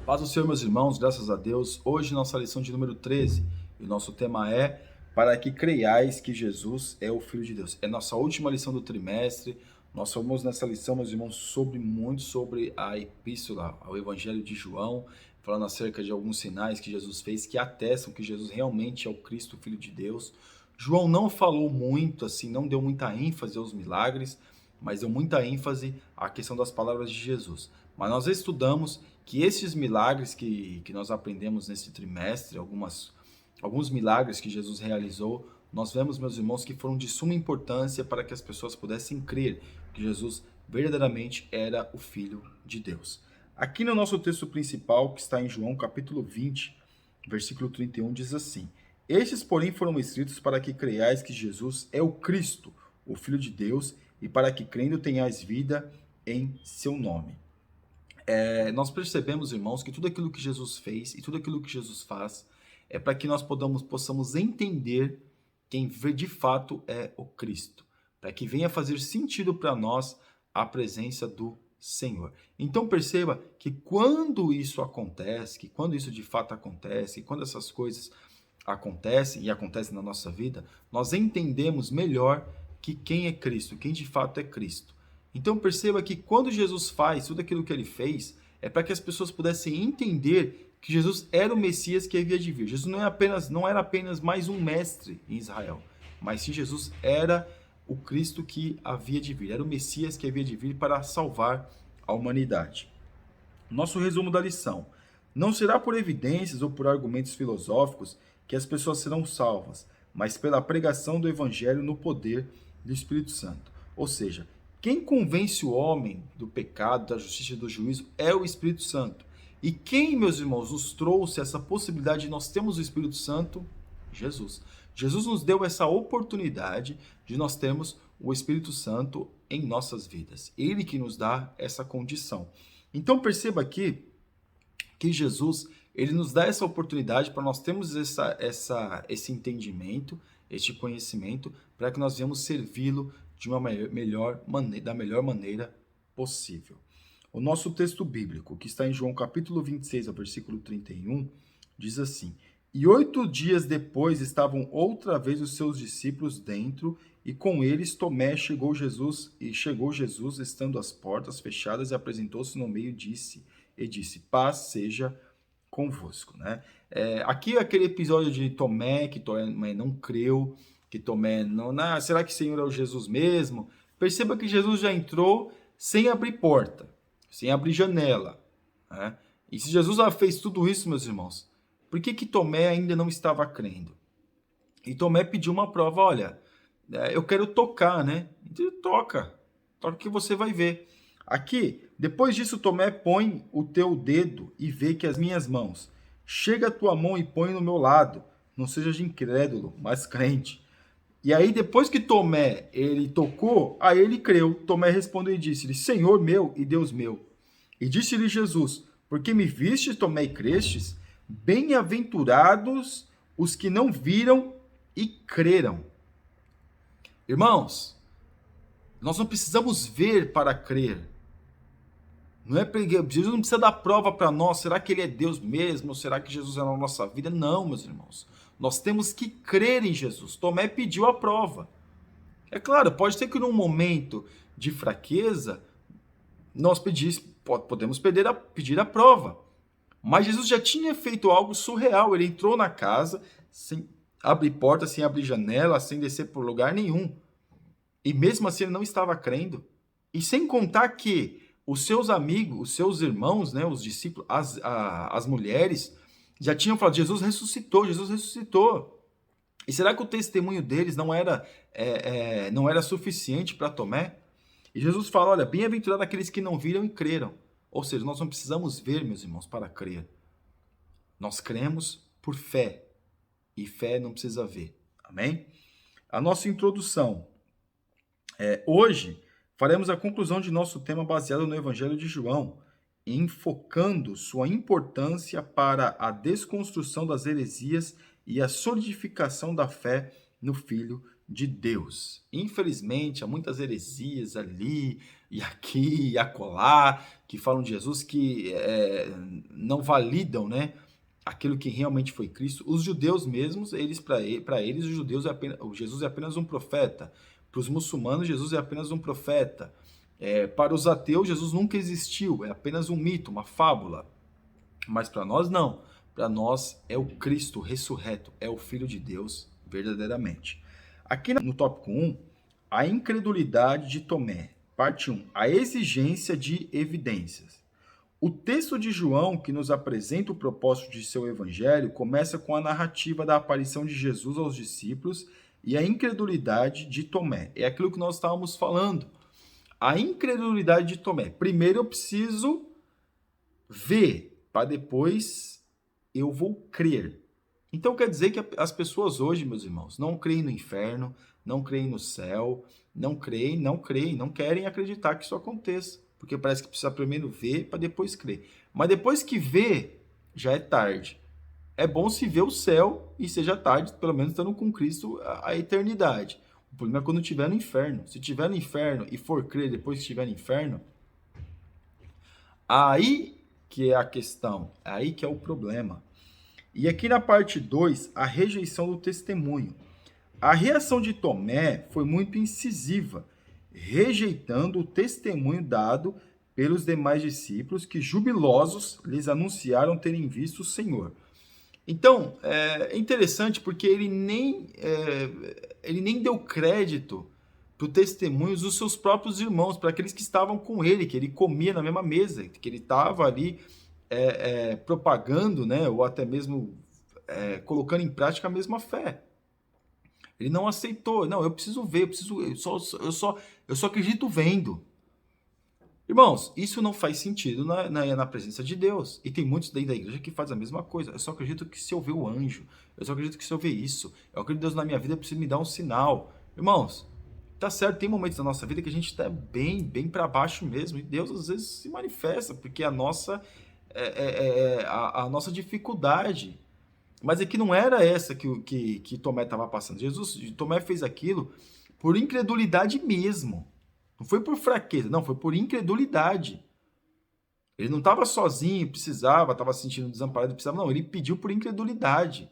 Paz do Senhor, meus irmãos, graças a Deus. Hoje, nossa lição de número 13. E o nosso tema é para que creiais que Jesus é o Filho de Deus. É nossa última lição do trimestre. Nós falamos nessa lição, meus irmãos, muito sobre a epístola ao Evangelho de João, falando acerca de alguns sinais que Jesus fez que atestam que Jesus realmente é o Cristo, Filho de Deus. João não falou muito, assim, não deu muita ênfase aos milagres, mas deu muita ênfase à questão das palavras de Jesus. Mas nós estudamos que esses milagres que nós aprendemos nesse trimestre, alguns milagres que Jesus realizou, nós vemos, meus irmãos, que foram de suma importância para que as pessoas pudessem crer que Jesus verdadeiramente era o Filho de Deus. Aqui no nosso texto principal, que está em João capítulo 20, versículo 31, diz assim: Estes, porém, foram escritos para que creiais que Jesus é o Cristo, o Filho de Deus, e para que crendo tenhais vida em seu nome. Nós percebemos, irmãos, que tudo aquilo que Jesus fez e tudo aquilo que Jesus faz é para que nós possamos entender quem de fato é o Cristo, para que venha fazer sentido para nós a presença do Senhor. Então perceba que quando isso acontece, que quando isso de fato acontece, quando essas coisas acontecem e acontecem na nossa vida, nós entendemos melhor que quem é Cristo, quem de fato é Cristo. Então perceba que quando Jesus faz tudo aquilo que ele fez, é para que as pessoas pudessem entender que Jesus era o Messias que havia de vir. Jesus não era apenas mais um mestre em Israel, mas sim Jesus era o Cristo que havia de vir, era o Messias que havia de vir para salvar a humanidade. Nosso resumo da lição: não será por evidências ou por argumentos filosóficos que as pessoas serão salvas, mas pela pregação do Evangelho no poder do Espírito Santo. Ou seja, quem convence o homem do pecado, da justiça e do juízo é o Espírito Santo. E quem, meus irmãos, nos trouxe essa possibilidade de nós termos o Espírito Santo? Jesus. Jesus nos deu essa oportunidade de nós termos o Espírito Santo em nossas vidas. Ele que nos dá essa condição. Então perceba aqui que Jesus, ele nos dá essa oportunidade para nós termos esse entendimento, este conhecimento, para que nós venhamos servi-lo de uma da melhor maneira possível. O nosso texto bíblico, que está em João capítulo 26, ao versículo 31, diz assim: E 8 dias depois estavam outra vez os seus discípulos dentro, e com eles Tomé. Chegou Jesus, estando as portas fechadas, e apresentou-se no meio, disse, paz seja convosco, né? Aqui é aquele episódio de Tomé, que Tomé não creu, que Tomé não, será que o Senhor é o Jesus mesmo? Perceba que Jesus já entrou sem abrir porta, sem abrir janela, né? E se Jesus já fez tudo isso, meus irmãos, por que Tomé ainda não estava crendo? E Tomé pediu uma prova: olha, eu quero tocar, né? Então toca que você vai ver. Aqui, depois disso, Tomé: põe o teu dedo e vê que as minhas mãos. Chega a tua mão e põe no meu lado. Não sejas incrédulo, mas crente. E aí, depois que Tomé, ele tocou, aí ele creu. Tomé respondeu e disse-lhe: Senhor meu e Deus meu. E disse-lhe Jesus: porque me vistes, Tomé, e crestes? Bem-aventurados os que não viram e creram. Irmãos, nós não precisamos ver para crer. Não é porque Jesus não precisa dar prova para nós. Será que ele é Deus mesmo? Ou será que Jesus é na nossa vida? Não, meus irmãos. Nós temos que crer em Jesus. Tomé pediu a prova. É claro, pode ser que num momento de fraqueza, nós podemos pedir a prova. Mas Jesus já tinha feito algo surreal. Ele entrou na casa sem abrir porta, sem abrir janela, sem descer por lugar nenhum. E mesmo assim ele não estava crendo. E sem contar que os seus amigos, os seus irmãos, né, os discípulos, as mulheres, já tinham falado: Jesus ressuscitou, Jesus ressuscitou. E será que o testemunho deles não era suficiente para Tomé? E Jesus fala: olha, bem-aventurado aqueles que não viram e creram. Ou seja, nós não precisamos ver, meus irmãos, para crer. Nós cremos por fé. E fé não precisa ver. Amém? A nossa introdução. Hoje, faremos a conclusão de nosso tema baseado no Evangelho de João, enfocando sua importância para a desconstrução das heresias e a solidificação da fé no Filho de Deus. Infelizmente, há muitas heresias ali e aqui e acolá que falam de Jesus que não validam, né, aquilo que realmente foi Cristo. Os judeus mesmos, para eles, o Jesus é apenas um profeta. Para os muçulmanos, Jesus é apenas um profeta. Para os ateus, Jesus nunca existiu, é apenas um mito, uma fábula. Mas para nós, não. Para nós é o Cristo ressurreto, é o Filho de Deus verdadeiramente. Aqui no tópico 1, a incredulidade de Tomé. Parte 1, a exigência de evidências. O texto de João, que nos apresenta o propósito de seu evangelho, começa com a narrativa da aparição de Jesus aos discípulos e a incredulidade de Tomé. É aquilo que nós estávamos falando. A incredulidade de Tomé. Primeiro eu preciso ver, para depois eu vou crer. Então quer dizer que as pessoas hoje, meus irmãos, não creem no inferno, não creem no céu, não querem acreditar que isso aconteça. Porque parece que precisa primeiro ver para depois crer. Mas depois que vê, já é tarde. É bom se ver o céu e seja tarde, pelo menos estando com Cristo a eternidade. O problema é quando estiver no inferno. Se estiver no inferno e for crer depois que estiver no inferno, aí que é a questão, aí que é o problema. E aqui na parte 2, a rejeição do testemunho. A reação de Tomé foi muito incisiva, rejeitando o testemunho dado pelos demais discípulos que, jubilosos, lhes anunciaram terem visto o Senhor. Então, é interessante porque ele nem deu crédito para o testemunho dos seus próprios irmãos, para aqueles que estavam com ele, que ele comia na mesma mesa, que ele estava ali propagando, né, ou até mesmo colocando em prática a mesma fé. Ele não aceitou. Não, eu preciso ver, eu só acredito vendo. Irmãos, isso não faz sentido na presença de Deus. E tem muitos dentro da igreja que fazem a mesma coisa. Eu só acredito que se eu ver o anjo, eu só acredito que se eu ver isso, eu acredito que Deus na minha vida precisa me dar um sinal. Irmãos, tá certo, tem momentos da nossa vida que a gente está bem para baixo mesmo. E Deus às vezes se manifesta, porque a nossa dificuldade. Mas aqui não era essa que Tomé estava passando. Tomé fez aquilo por incredulidade mesmo. Não foi por fraqueza, não, foi por incredulidade. Ele não estava sozinho, precisava, estava se sentindo desamparado, precisava, não, ele pediu por incredulidade.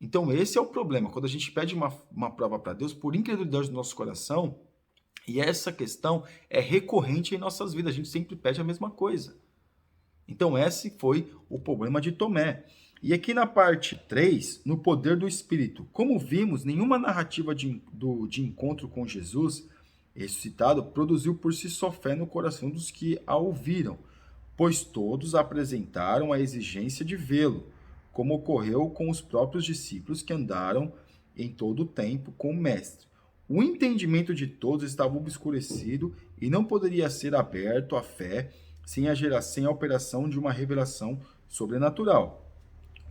Então esse é o problema, quando a gente pede uma prova para Deus por incredulidade do nosso coração, e essa questão é recorrente em nossas vidas, a gente sempre pede a mesma coisa. Então esse foi o problema de Tomé. E aqui na parte 3, no poder do Espírito. Como vimos, nenhuma narrativa de encontro com Jesus ressuscitado produziu por si só fé no coração dos que a ouviram, pois todos apresentaram a exigência de vê-lo, como ocorreu com os próprios discípulos que andaram em todo o tempo com o Mestre. O entendimento de todos estava obscurecido e não poderia ser aberto à fé sem a operação de uma revelação sobrenatural.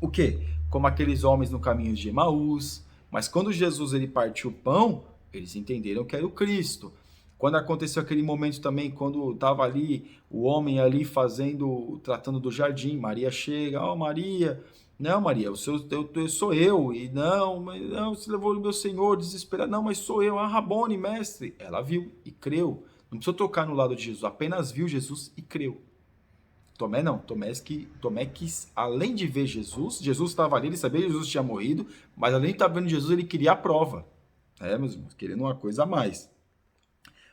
O quê? Como aqueles homens no caminho de Emaús, mas quando Jesus ele partiu o pão, eles entenderam que era o Cristo. Quando aconteceu aquele momento também, quando estava ali o homem ali tratando do jardim, Maria chega, Maria, não Maria, sou eu, e não, você levou o meu Senhor, desesperado, não, mas sou eu, Rabone, mestre. Ela viu e creu, não precisou tocar no lado de Jesus, apenas viu Jesus e creu. Tomé não, Tomé quis, além de ver Jesus estava ali, ele sabia que Jesus tinha morrido, mas além de estar vendo Jesus, ele queria a prova. Meus irmãos, querendo uma coisa a mais.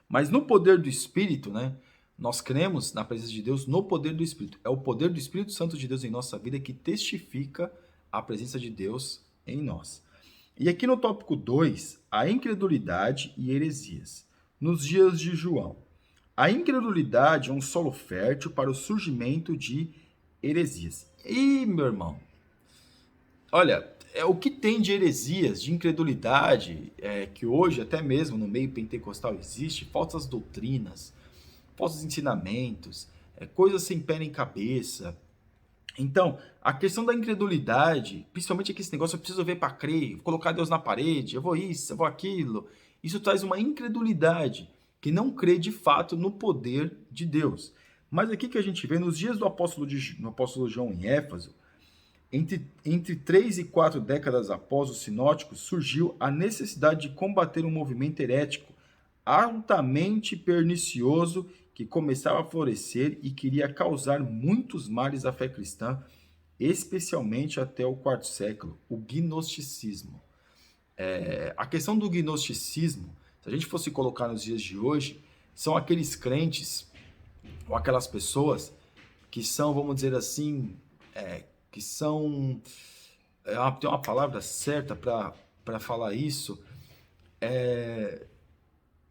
Mas no poder do Espírito, né, nós cremos na presença de Deus no poder do Espírito. É o poder do Espírito Santo de Deus em nossa vida que testifica a presença de Deus em nós. E aqui no tópico 2, a incredulidade e heresias. Nos dias de João. A incredulidade é um solo fértil para o surgimento de heresias. E, meu irmão, olha, o que tem de heresias, de incredulidade, que hoje, até mesmo no meio pentecostal, existe, falsas doutrinas, falsos ensinamentos, coisas sem pé nem cabeça. Então, a questão da incredulidade, principalmente aqui esse negócio, eu preciso ver para crer, colocar Deus na parede, eu vou isso, eu vou aquilo, isso traz uma incredulidade que não crê de fato no poder de Deus. Mas aqui que a gente vê, nos dias do apóstolo João em Éfeso, Entre 3 e 4 décadas após os sinóticos, surgiu a necessidade de combater um movimento herético altamente pernicioso que começava a florescer e queria causar muitos males à fé cristã, especialmente até o quarto século, o gnosticismo. A questão do gnosticismo, se a gente fosse colocar nos dias de hoje, são aqueles crentes ou aquelas pessoas que são, vamos dizer assim, que são... tem uma palavra certa para falar isso,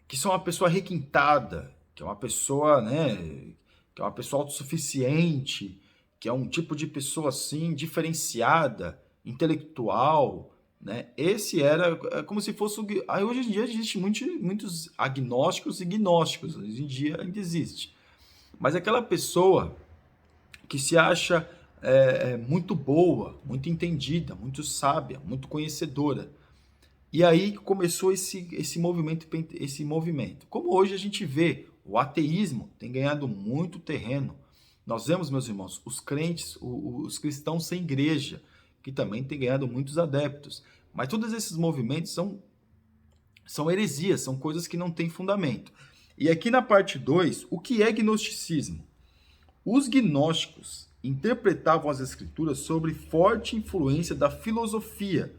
que são uma pessoa requintada, que é uma pessoa, né, que é uma pessoa autossuficiente, que é um tipo de pessoa assim diferenciada, intelectual, né? Esse era como se fosse aí hoje em dia existe muitos agnósticos e gnósticos, hoje em dia ainda existe. Mas aquela pessoa que se acha muito boa, muito entendida, muito sábia, muito conhecedora. E aí começou esse movimento. Como hoje a gente vê, o ateísmo tem ganhado muito terreno. Nós vemos, meus irmãos, os crentes, os cristãos sem igreja, que também tem ganhado muitos adeptos. Mas todos esses movimentos são heresias, são coisas que não têm fundamento. E aqui na parte 2, o que é gnosticismo? Os gnósticos interpretavam as escrituras sob forte influência da filosofia,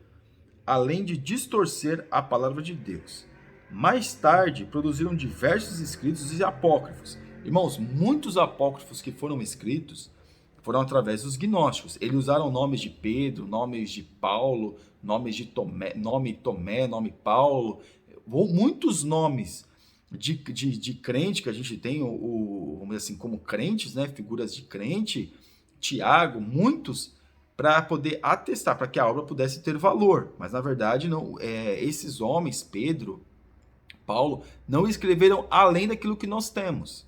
além de distorcer a palavra de Deus. Mais tarde, produziram diversos escritos e apócrifos. Irmãos, muitos apócrifos que foram escritos foram através dos gnósticos. Eles usaram nomes de Pedro, nomes de Paulo, nomes de Tomé, nome Paulo, muitos nomes de crente que a gente tem, vamos dizer assim, como crentes, né, figuras de crente, Tiago, muitos, para poder atestar, para que a obra pudesse ter valor. Mas, na verdade, não, esses homens, Pedro, Paulo, não escreveram além daquilo que nós temos,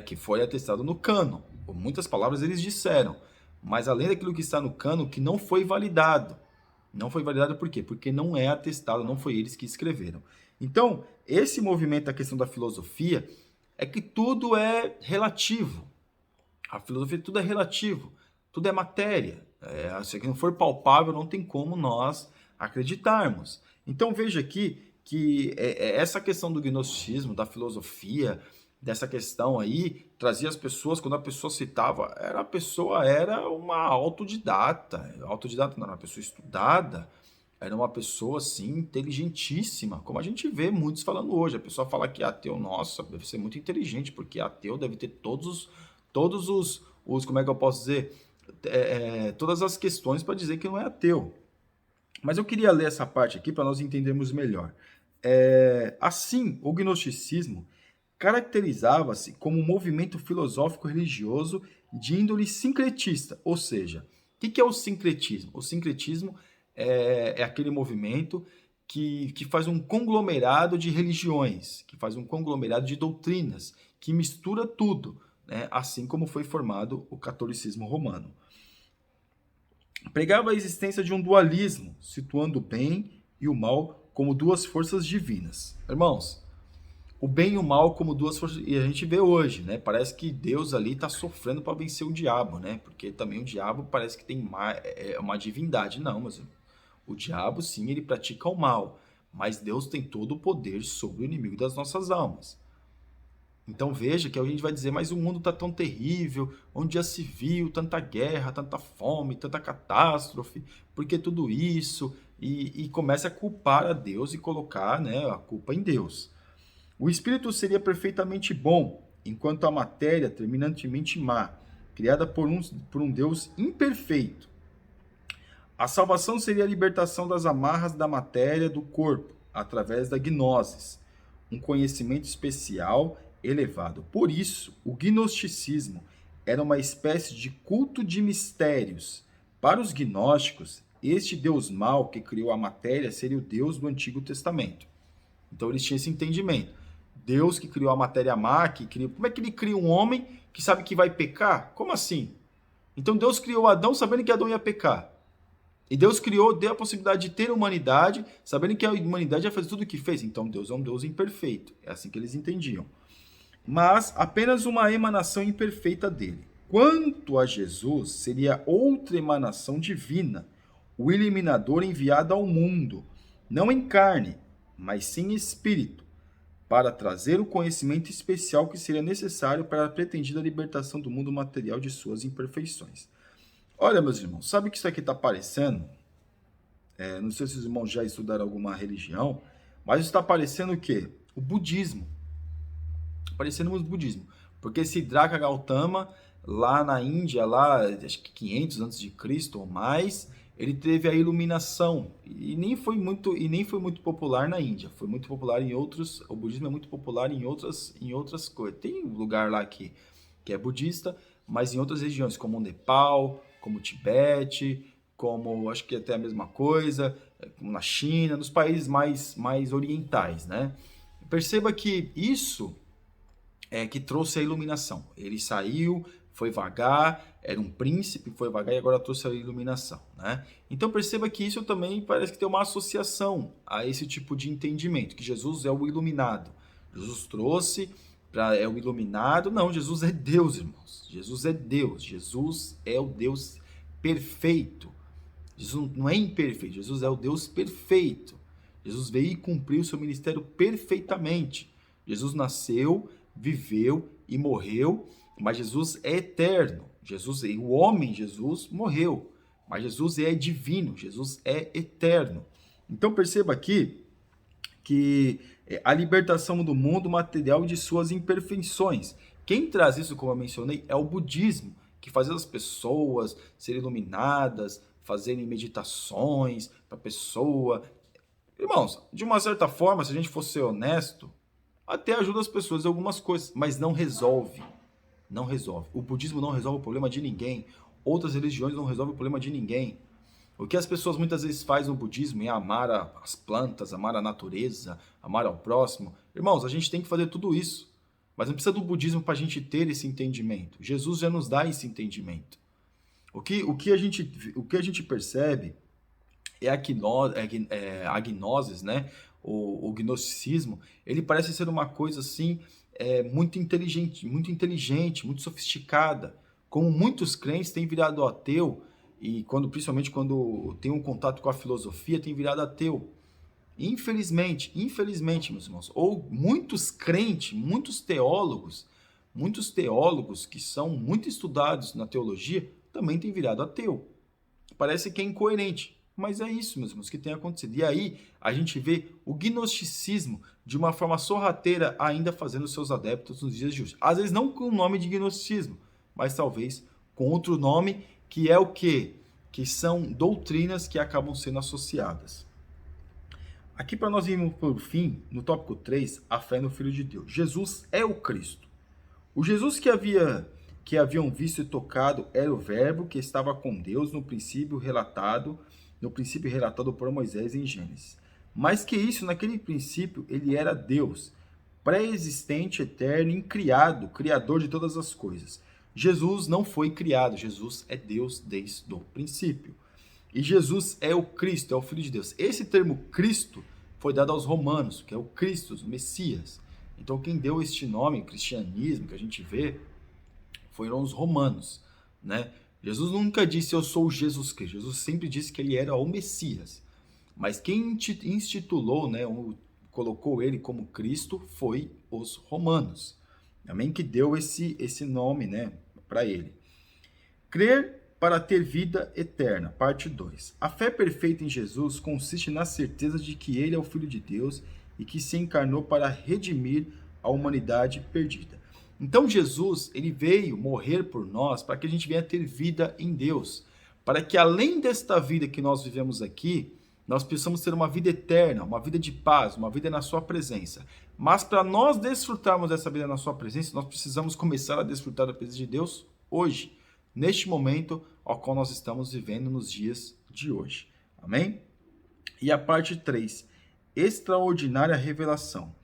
que foi atestado no cânon. Por muitas palavras eles disseram, mas além daquilo que está no cânon, que não foi validado. Não foi validado por quê? Porque não é atestado, não foi eles que escreveram. Então, esse movimento da questão da filosofia é que tudo é relativo. A filosofia tudo é relativo, tudo é matéria. Se não for palpável, não tem como nós acreditarmos. Então veja aqui que essa questão do gnosticismo, da filosofia, dessa questão aí, trazia as pessoas, quando a pessoa citava, a pessoa era uma autodidata. Autodidata não era uma pessoa estudada, era uma pessoa, assim, inteligentíssima, como a gente vê muitos falando hoje. A pessoa fala que é ateu, nossa, deve ser muito inteligente, porque ateu deve ter todos os como é que eu posso dizer, todas as questões para dizer que não é ateu. Mas eu queria ler essa parte aqui para nós entendermos melhor. Assim, o gnosticismo caracterizava-se como um movimento filosófico religioso de índole sincretista, ou seja, o que é o sincretismo? O sincretismo é aquele movimento que faz um conglomerado de religiões, que faz um conglomerado de doutrinas, que mistura tudo, né? Assim como foi formado o catolicismo romano. Pregava a existência de um dualismo, situando o bem e o mal como duas forças divinas. Irmãos, o bem e o mal como duas forças, e a gente vê hoje, né? Parece que Deus ali está sofrendo para vencer o diabo, né? Porque também o diabo parece que tem uma divindade. Não, mas o diabo sim, ele pratica o mal, mas Deus tem todo o poder sobre o inimigo das nossas almas. Então veja que a gente vai dizer, mas o mundo está tão terrível, onde já se viu tanta guerra, tanta fome, tanta catástrofe, por que tudo isso? E começa a culpar a Deus e colocar, né, a culpa em Deus. O espírito seria perfeitamente bom, enquanto a matéria terminantemente má, criada por um Deus imperfeito. A salvação seria a libertação das amarras da matéria do corpo, através da gnosis, um conhecimento especial elevado. Por isso, o gnosticismo era uma espécie de culto de mistérios. Para os gnósticos, este Deus mau que criou a matéria seria o Deus do Antigo Testamento. Então eles tinham esse entendimento. Deus que criou a matéria má, como é que ele cria um homem que sabe que vai pecar? Como assim? Então Deus criou Adão sabendo que Adão ia pecar. E Deus deu a possibilidade de ter humanidade, sabendo que a humanidade ia fazer tudo o que fez. Então Deus é um Deus imperfeito. É assim que eles entendiam. Mas apenas uma emanação imperfeita dele. Quanto a Jesus, seria outra emanação divina, o iluminador enviado ao mundo, não em carne, mas sim em espírito, para trazer o conhecimento especial que seria necessário para a pretendida libertação do mundo material de suas imperfeições. Olha, meus irmãos, sabe o que isso aqui está parecendo? Não sei se os irmãos já estudaram alguma religião, mas está parecendo o quê? O budismo. Parecendo o budismo. Porque Siddhartha Gautama, lá na Índia, lá, acho que 500 antes de Cristo ou mais, ele teve a iluminação e nem foi muito popular na Índia. Foi muito popular em outros. O budismo é muito popular em outras coisas. Tem um lugar lá que é budista, mas em outras regiões, como o Nepal, como o Tibete, como acho que até a mesma coisa, como na China, nos países mais orientais, né? Perceba que isso que trouxe a iluminação. Ele saiu, foi vagar, era um príncipe, foi vagar e agora trouxe a iluminação, né? Então perceba que isso também parece que tem uma associação a esse tipo de entendimento, que Jesus é o iluminado. Jesus trouxe é o iluminado. Não, Jesus é Deus, irmãos. Jesus é Deus. Jesus é o Deus perfeito. Jesus não é imperfeito. Jesus é o Deus perfeito. Jesus veio e cumpriu o seu ministério perfeitamente. Jesus nasceu, viveu e morreu, mas Jesus é eterno. O homem Jesus morreu, mas Jesus é divino. Jesus é eterno. Então perceba aqui que a libertação do mundo material de suas imperfeições. Quem traz isso, como eu mencionei, é o budismo, que faz as pessoas serem iluminadas, fazerem meditações para a pessoa. Irmãos, de uma certa forma, se a gente fosse ser honesto, até ajuda as pessoas em algumas coisas, mas não resolve. Não resolve. O budismo não resolve o problema de ninguém. Outras religiões não resolvem o problema de ninguém. O que as pessoas muitas vezes fazem no budismo é amar as plantas, amar a natureza, amar ao próximo. Irmãos, a gente tem que fazer tudo isso. Mas não precisa do budismo para a gente ter esse entendimento. Jesus já nos dá esse entendimento. O que a gente percebe é a gnosis, né? O gnosticismo, ele parece ser uma coisa assim muito inteligente, muito sofisticada. Como muitos crentes têm virado ateu, e principalmente quando tem um contato com a filosofia, tem virado ateu. Infelizmente, meus irmãos, ou muitos crentes, muitos teólogos que são muito estudados na teologia, também têm virado ateu. Parece que é incoerente, mas é isso, meus irmãos, que tem acontecido. E aí a gente vê o gnosticismo de uma forma sorrateira ainda fazendo seus adeptos nos dias de hoje. Às vezes não com o nome de gnosticismo, mas talvez com outro nome, que é o quê? Que são doutrinas que acabam sendo associadas. Aqui para nós irmos por fim, no tópico 3, a fé no Filho de Deus. Jesus é o Cristo. O Jesus que haviam visto e tocado era o Verbo que estava com Deus no princípio relatado por Moisés em Gênesis. Mais que isso, naquele princípio, ele era Deus, pré-existente, eterno, incriado, criador de todas as coisas. Jesus não foi criado, Jesus é Deus desde o princípio. E Jesus é o Cristo, é o Filho de Deus. Esse termo Cristo foi dado aos romanos, que é o Cristo, o Messias. Então quem deu este nome, cristianismo, que a gente vê, foram os romanos, né? Jesus nunca disse eu sou Jesus Cristo. Jesus sempre disse que ele era o Messias. Mas quem institulou, né, colocou ele como Cristo foi os romanos. Amém? Que deu esse nome, né, para ele. Crer para ter vida eterna. Parte 2. A fé perfeita em Jesus consiste na certeza de que ele é o Filho de Deus e que se encarnou para redimir a humanidade perdida. Então Jesus, ele veio morrer por nós para que a gente venha ter vida em Deus, para que além desta vida que nós vivemos aqui, nós possamos ter uma vida eterna, uma vida de paz, uma vida na sua presença. Mas para nós desfrutarmos dessa vida na sua presença, nós precisamos começar a desfrutar da presença de Deus hoje, neste momento ao qual nós estamos vivendo nos dias de hoje. Amém? E a parte 3, extraordinária revelação.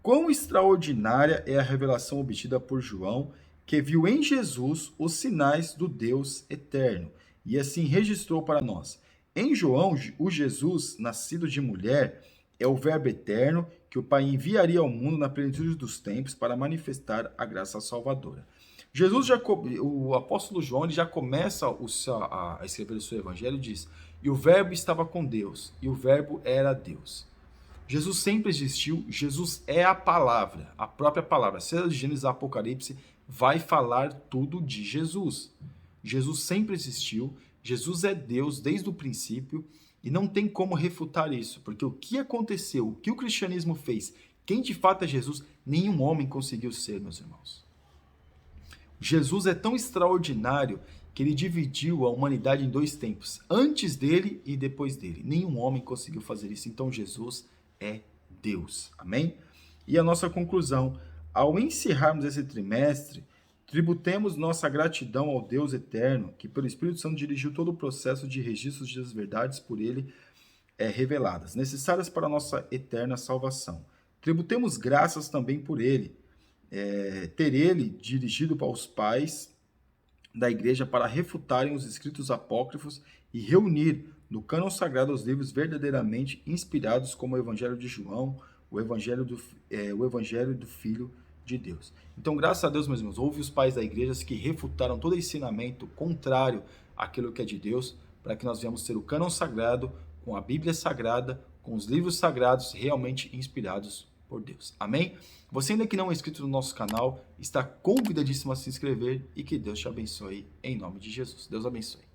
Quão extraordinária é a revelação obtida por João, que viu em Jesus os sinais do Deus eterno, e assim registrou para nós. Em João, o Jesus, nascido de mulher, é o Verbo eterno que o Pai enviaria ao mundo na plenitude dos tempos para manifestar a graça salvadora. O apóstolo João ele já começa a escrever o seu evangelho e diz: e o verbo estava com Deus, e o verbo era Deus. Jesus sempre existiu, Jesus é a palavra, a própria palavra. Seja de Gênesis a Apocalipse, vai falar tudo de Jesus. Jesus sempre existiu, Jesus é Deus desde o princípio e não tem como refutar isso, porque o que aconteceu, o que o cristianismo fez, quem de fato é Jesus, nenhum homem conseguiu ser, meus irmãos. Jesus é tão extraordinário que ele dividiu a humanidade em dois tempos, antes dele e depois dele. Nenhum homem conseguiu fazer isso, então Jesus é Deus. Amém? E a nossa conclusão, ao encerrarmos esse trimestre, tributemos nossa gratidão ao Deus eterno, que pelo Espírito Santo dirigiu todo o processo de registros das verdades por ele reveladas, necessárias para a nossa eterna salvação. Tributemos graças também por ele, ter ele dirigido para os pais da igreja para refutarem os escritos apócrifos e reunir no cânon sagrado os livros verdadeiramente inspirados, como o Evangelho de João, o Evangelho do Filho de Deus. Então, graças a Deus, meus irmãos, houve os pais da igreja que refutaram todo ensinamento contrário àquilo que é de Deus, para que nós venhamos ter o cânon sagrado, com a Bíblia Sagrada, com os livros sagrados realmente inspirados por Deus. Amém? Você ainda que não é inscrito no nosso canal, está convidadíssimo a se inscrever e que Deus te abençoe em nome de Jesus. Deus abençoe.